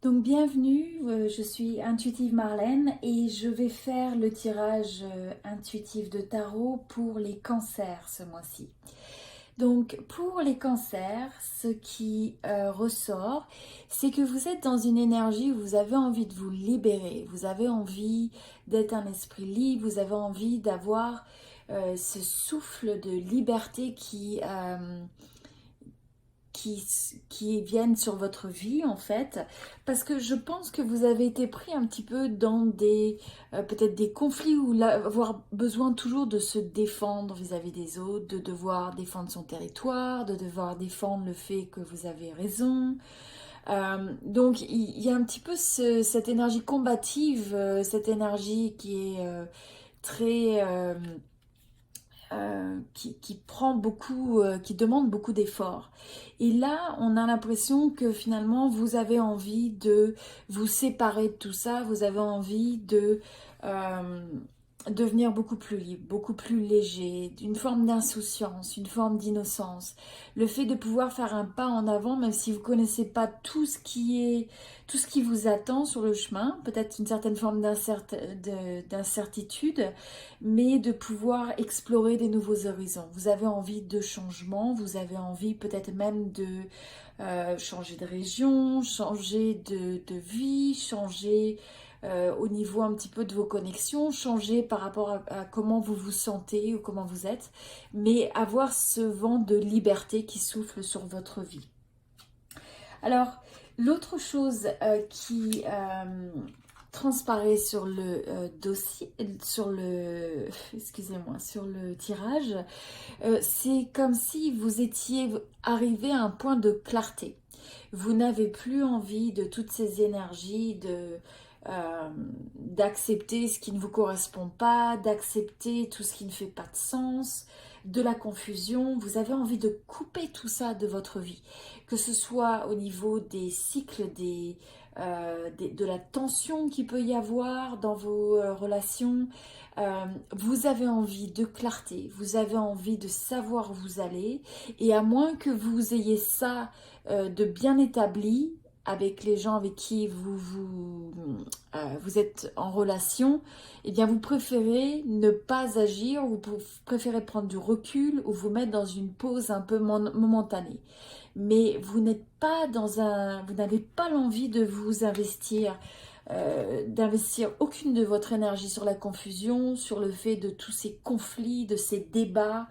Donc bienvenue, je suis Intuitive Marlène et je vais faire le tirage intuitif de tarot pour les cancers ce mois-ci. Donc pour les cancers, ce qui ressort, c'est que vous êtes dans une énergie où vous avez envie de vous libérer, vous avez envie d'être un esprit libre, vous avez envie d'avoir ce souffle de liberté qui viennent sur votre vie en fait, parce que je pense que vous avez été pris un petit peu dans des peut-être des conflits ou avoir besoin toujours de se défendre vis-à-vis des autres, de devoir défendre son territoire, de devoir défendre le fait que vous avez raison. Donc il y a un petit peu cette énergie combative, cette énergie qui est très qui prend beaucoup, qui demande beaucoup d'efforts. Et là, on a l'impression que finalement, vous avez envie de vous séparer de tout ça, vous avez envie de devenir beaucoup plus libre, beaucoup plus léger, une forme d'insouciance, une forme d'innocence. Le fait de pouvoir faire un pas en avant, même si vous ne connaissez pas tout ce qui vous attend sur le chemin, peut-être une certaine forme d'incertitude, mais de pouvoir explorer des nouveaux horizons. Vous avez envie de changement, vous avez envie peut-être même de changer de région, changer de vie, changer au niveau un petit peu de vos connexions, changer par rapport à comment vous vous sentez ou comment vous êtes, mais avoir ce vent de liberté qui souffle sur votre vie. Alors, l'autre chose qui transparaît sur le dossier, excusez-moi, sur le tirage, c'est comme si vous étiez arrivé à un point de clarté. Vous n'avez plus envie de toutes ces énergies, d'accepter ce qui ne vous correspond pas, d'accepter tout ce qui ne fait pas de sens, de la confusion. Vous avez envie de couper tout ça de votre vie, que ce soit au niveau des cycles, de la tension qu'il peut y avoir dans vos relations. Vous avez envie de clarté, vous avez envie de savoir où vous allez, et à moins que vous ayez ça de bien établi avec les gens avec qui vous êtes en relation, eh bien vous préférez ne pas agir, ou vous préférez prendre du recul ou vous mettre dans une pause un peu momentanée. Mais vous n'êtes pas vous n'avez pas l'envie de vous investir, d'investir aucune de votre énergie sur la confusion, sur le fait de tous ces conflits, de ces débats.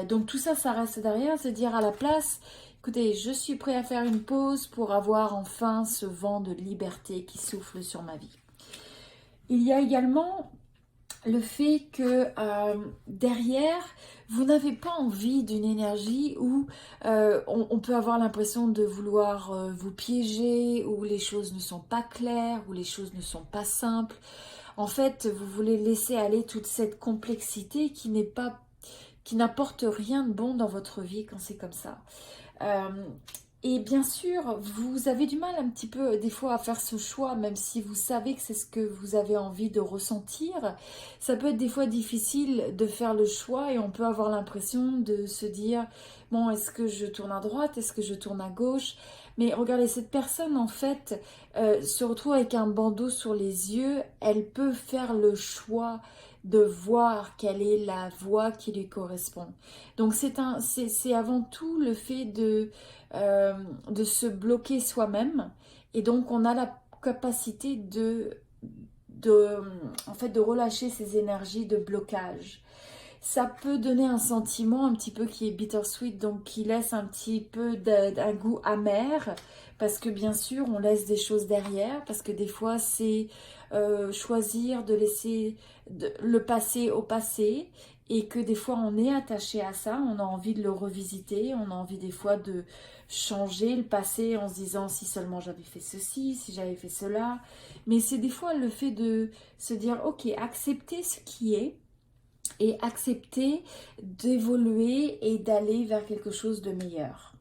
Donc tout ça, ça reste derrière, se dire à la place, écoutez, je suis prêt à faire une pause pour avoir enfin ce vent de liberté qui souffle sur ma vie. Il y a également le fait que derrière, vous n'avez pas envie d'une énergie où on peut avoir l'impression de vouloir vous piéger, où les choses ne sont pas claires, où les choses ne sont pas simples. En fait, vous voulez laisser aller toute cette complexité qui n'apporte rien de bon dans votre vie quand c'est comme ça. Et bien sûr, vous avez du mal un petit peu des fois à faire ce choix, même si vous savez que c'est ce que vous avez envie de ressentir. Ça peut être des fois difficile de faire le choix et on peut avoir l'impression de se dire, bon, est-ce que je tourne à droite, est-ce que je tourne à gauche? Mais regardez, cette personne en fait se retrouve avec un bandeau sur les yeux, elle peut faire le choix de voir quelle est la voie qui lui correspond. Donc c'est avant tout le fait de se bloquer soi-même, et donc on a la capacité en fait, de relâcher ces énergies de blocage. Ça peut donner un sentiment un petit peu qui est bittersweet, donc qui laisse un petit peu d'un goût amer, parce que bien sûr on laisse des choses derrière, parce que des fois c'est choisir de laisser le passé au passé, et que des fois on est attaché à ça, on a envie de le revisiter, on a envie des fois de changer le passé en se disant si seulement j'avais fait ceci, si j'avais fait cela, mais c'est des fois le fait de se dire ok, accepter ce qui est, et accepter d'évoluer et d'aller vers quelque chose de meilleur.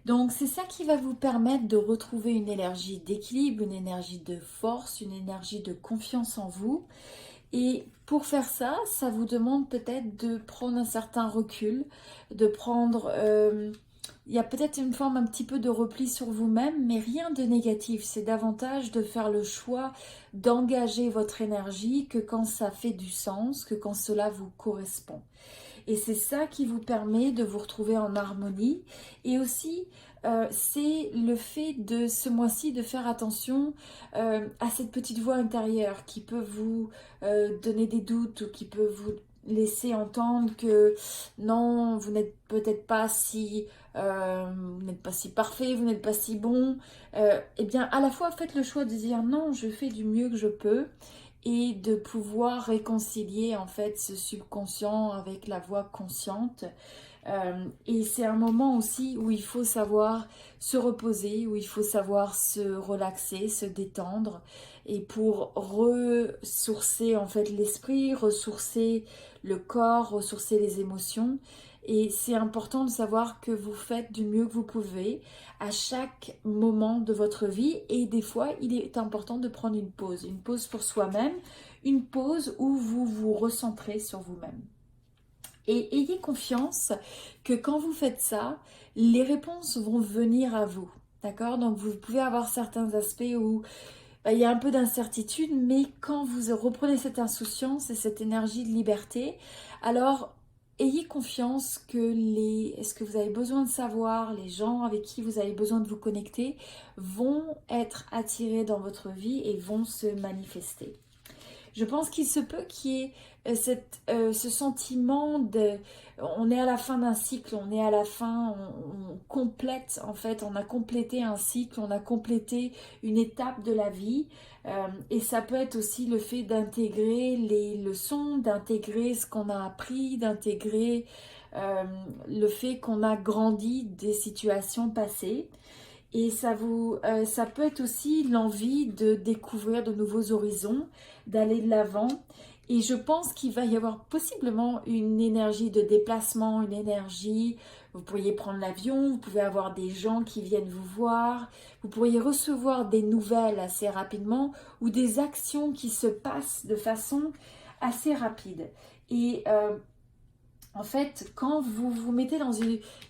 Donc c'est ça qui va vous permettre de retrouver une énergie d'équilibre, une énergie de force, une énergie de confiance en vous. Et pour faire ça, ça vous demande peut-être de prendre un certain recul, de prendre... il y a peut-être une forme un petit peu de repli sur vous-même, mais rien de négatif. C'est davantage de faire le choix d'engager votre énergie que quand ça fait du sens, que quand cela vous correspond. Et c'est ça qui vous permet de vous retrouver en harmonie. Et aussi, c'est le fait de ce mois-ci de faire attention à cette petite voix intérieure qui peut vous donner des doutes ou qui peut vous laisser entendre que non, vous n'êtes peut-être pas si vous n'êtes pas si parfait, vous n'êtes pas si bon. Eh bien, à la fois, faites le choix de dire non, je fais du mieux que je peux et de pouvoir réconcilier en fait ce subconscient avec la voix consciente. Et c'est un moment aussi où il faut savoir se reposer, où il faut savoir se relaxer, se détendre, et pour ressourcer en fait l'esprit, ressourcer le corps, ressourcer les émotions. Et c'est important de savoir que vous faites du mieux que vous pouvez à chaque moment de votre vie. Et des fois, il est important de prendre une pause pour soi-même, une pause où vous vous recentrez sur vous-même. Et ayez confiance que quand vous faites ça, les réponses vont venir à vous. D'accord? Donc vous pouvez avoir certains aspects où il y a un peu d'incertitude, mais quand vous reprenez cette insouciance et cette énergie de liberté, alors ayez confiance que ce que vous avez besoin de savoir, les gens avec qui vous avez besoin de vous connecter, vont être attirés dans votre vie et vont se manifester. Je pense qu'il se peut qu'il y ait ce sentiment de... On est à la fin d'un cycle, on est à la fin, on complète, en fait, on a complété un cycle, on a complété une étape de la vie. Et ça peut être aussi le fait d'intégrer les leçons, d'intégrer ce qu'on a appris, d'intégrer le fait qu'on a grandi des situations passées. Et ça peut être aussi l'envie de découvrir de nouveaux horizons, d'aller de l'avant. Et je pense qu'il va y avoir possiblement une énergie de déplacement, une énergie. Vous pourriez prendre l'avion, vous pouvez avoir des gens qui viennent vous voir, vous pourriez recevoir des nouvelles assez rapidement ou des actions qui se passent de façon assez rapide. Et en fait, quand vous vous mettez dans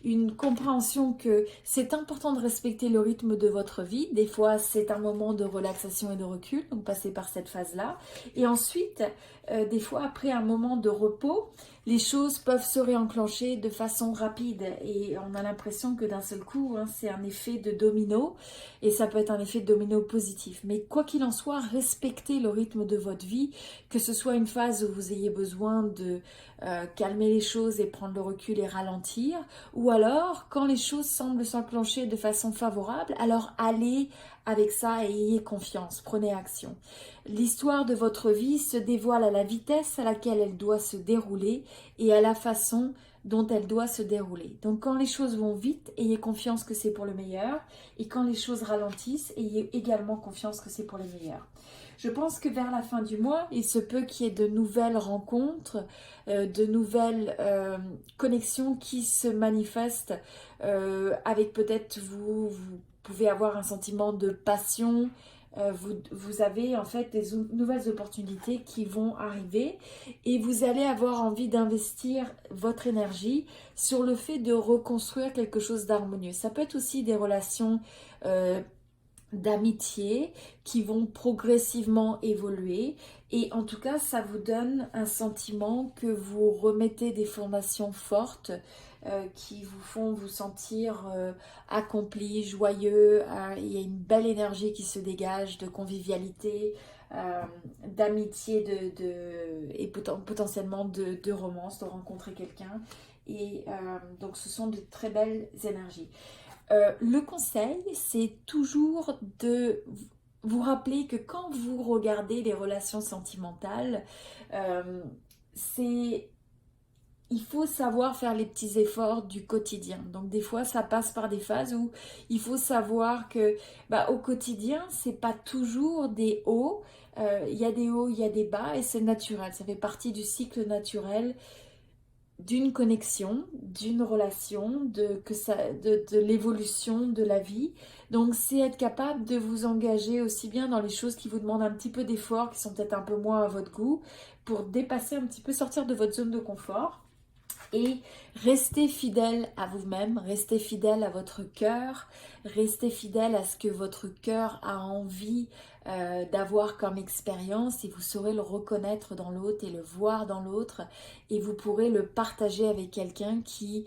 une compréhension que c'est important de respecter le rythme de votre vie, des fois c'est un moment de relaxation et de recul, donc passez par cette phase-là. Et ensuite, des fois après un moment de repos, les choses peuvent se réenclencher de façon rapide et on a l'impression que d'un seul coup, c'est un effet de domino et ça peut être un effet de domino positif. Mais quoi qu'il en soit, respectez le rythme de votre vie, que ce soit une phase où vous ayez besoin de calmer les choses et prendre le recul et ralentir, ou alors quand les choses semblent s'enclencher de façon favorable, alors allez avec ça et ayez confiance, prenez action. L'histoire de votre vie se dévoile à la vitesse à laquelle elle doit se dérouler et à la façon dont elle doit se dérouler. Donc quand les choses vont vite, ayez confiance que c'est pour le meilleur, et quand les choses ralentissent, ayez également confiance que c'est pour le meilleur. Je pense que vers la fin du mois, il se peut qu'il y ait de nouvelles rencontres, de nouvelles connexions qui se manifestent avec peut-être vous pouvez avoir un sentiment de passion. Vous avez en fait des nouvelles opportunités qui vont arriver et vous allez avoir envie d'investir votre énergie sur le fait de reconstruire quelque chose d'harmonieux. Ça peut être aussi des relations d'amitié qui vont progressivement évoluer et en tout cas ça vous donne un sentiment que vous remettez des fondations fortes qui vous font vous sentir accompli, joyeux. Il y a une belle énergie qui se dégage de convivialité, d'amitié et potentiellement de romance, de rencontrer quelqu'un et donc ce sont de très belles énergies. Le conseil, c'est toujours de vous rappeler que quand vous regardez les relations sentimentales, il faut savoir faire les petits efforts du quotidien. Donc des fois, ça passe par des phases où il faut savoir que au quotidien, c'est pas toujours des hauts. Il y a des hauts, il y a des bas et c'est naturel. Ça fait partie du cycle naturel d'une connexion, d'une relation, de l'évolution de la vie. Donc c'est être capable de vous engager aussi bien dans les choses qui vous demandent un petit peu d'effort, qui sont peut-être un peu moins à votre goût, pour dépasser un petit peu, sortir de votre zone de confort. Et restez fidèle à vous-même, restez fidèle à votre cœur, restez fidèle à ce que votre cœur a envie d'avoir comme expérience, et vous saurez le reconnaître dans l'autre et le voir dans l'autre, et vous pourrez le partager avec quelqu'un qui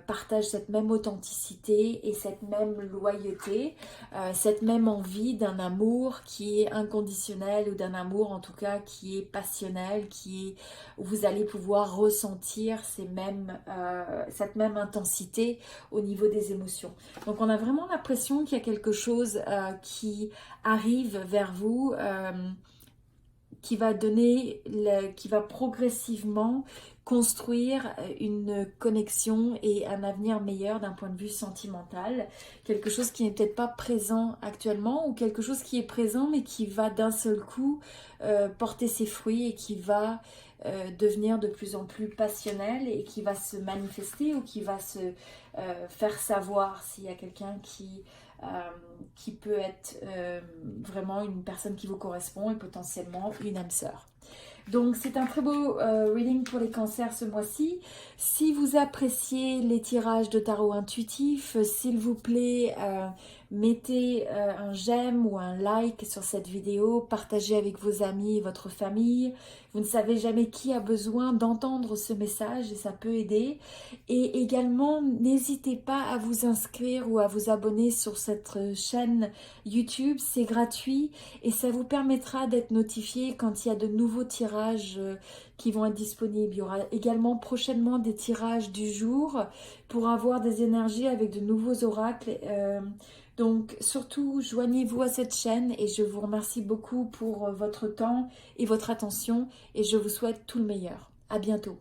partage cette même authenticité et cette même loyauté, cette même envie d'un amour qui est inconditionnel, ou d'un amour en tout cas qui est passionnel, où vous allez pouvoir ressentir cette même intensité au niveau des émotions. Donc on a vraiment l'impression qu'il y a quelque chose qui arrive vers vous, qui va progressivement construire une connexion et un avenir meilleur d'un point de vue sentimental. Quelque chose qui n'est peut-être pas présent actuellement, ou quelque chose qui est présent mais qui va d'un seul coup porter ses fruits, et qui va devenir de plus en plus passionnel, et qui va se manifester, ou qui va se faire savoir s'il y a quelqu'un qui peut être vraiment une personne qui vous correspond, et potentiellement une âme sœur. Donc c'est un très beau reading pour les cancers ce mois-ci. Si vous appréciez les tirages de tarot intuitif, s'il vous plaît, mettez un j'aime ou un like sur cette vidéo, partagez avec vos amis et votre famille. Vous ne savez jamais qui a besoin d'entendre ce message, et ça peut aider. Et également, n'hésitez pas à vous inscrire ou à vous abonner sur cette chaîne YouTube, c'est gratuit, et ça vous permettra d'être notifié quand il y a de nouveaux tirages qui vont être disponibles. Il y aura également prochainement des tirages du jour pour avoir des énergies avec de nouveaux oracles. Donc surtout, joignez-vous à cette chaîne, et je vous remercie beaucoup pour votre temps et votre attention, et je vous souhaite tout le meilleur. À bientôt.